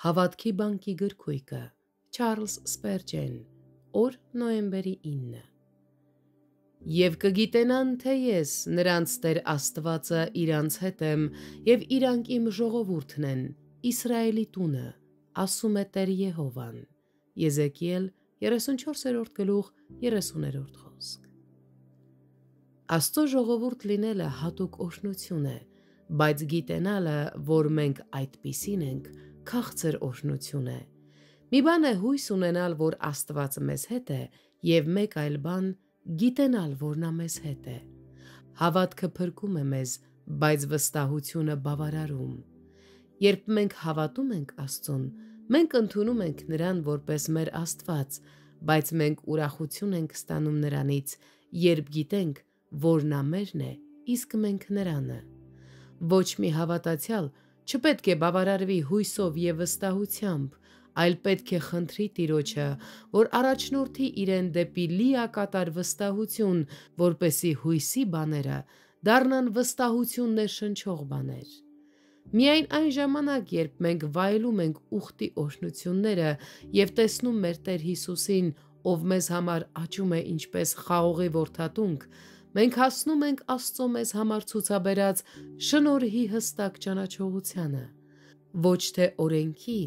Հավատքի բանկի գրքույկը, Չարլզ Սպերջեն, օր նոյեմբերի 9։ Եվ կգիտենան, թե ես նրանց Տեր Աստվածը իրանց հետ եմ, և իրանք իմ ժողովուրդն են, Իսրայելի տունը, ասում է Տեր Եհովան։ Եզեկիել 34-րդ գլուխ 30-րդ խոսք։ Աստծո ժողովուրդ լինելը հատուկ օրհնություն է, բայց գիտենալը, որ մենք այդպիսին ենք, քաղցր օրհնություն է։ Մի բան է հույս ունենալ, որ Աստված մեզ հետ է, և մեկ այլ բան գիտենալ, որ նա մեզ հետ է։ Հավատքը փրկում է մեզ, բայց վստահությունը բավարարում։ Երբ մենք հավատում ենք Աստծուն, մենք ընդունում ենք նրան որպես մեր Աստված, բայց մենք ուրախություն ենք ստանում նրանից, երբ գիտենք, որ նա մերն է, իսկ մենք նրանը։ Ոչ մի հավատացյալ չպետք է բավարարվի հույսով և վստահությամբ, այլ պետք է խնդրի Տիրոջը, որ առաջնորդի իրեն դեպի լիակատար վստահություն, որպեսզի հույսի բաները դառնան վստահություն ներշնչող բաներ։ Միայն այն ժամանակ, երբ մենք վայելում ենք ուխտի օրհնությունները և տեսնում մեր Տեր Հիսուսին, ով մեզ համար աճում է ինչպես խաղողի որդատունկ, մենք հասնում ենք Աստծո մեզ համար ցուցաբերած շնորհի հստակ ճանաչողությանը։ Ոչ թե օրենքի,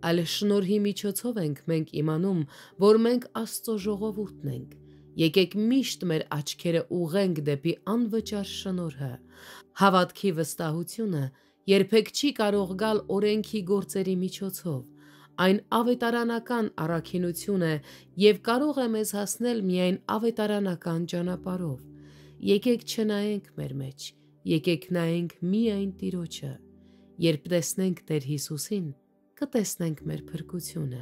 այլ շնորհի միջոցով ենք մենք իմանում, որ մենք Աստծո ժողովուրդն ենք։ Եկեք միշտ մեր աչքերը ուղղենք դեպի անվճար շնորհը։ Հավատքի վստահությունը երբեք չի կարող գալ օրենքի գործերի միջոցով։ Այն ավետարանական առաքինություն է և կարող է մեզ հասնել միայն ավետարանական ճանապարհով։ Եկեք չնայենք մեր մեջ, եկեք նայենք միայն Տիրոջը։ Երբ տեսնենք Տեր Հիսուսին, կտեսնենք մեր փրկությունը։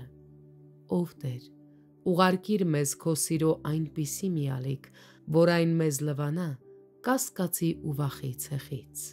Ով Տեր, ուղարկիր մեզ քո սիրո այնպիսի մի ալիք, որ այն մեզ լվանա կասկածի ու վախի ցեղից։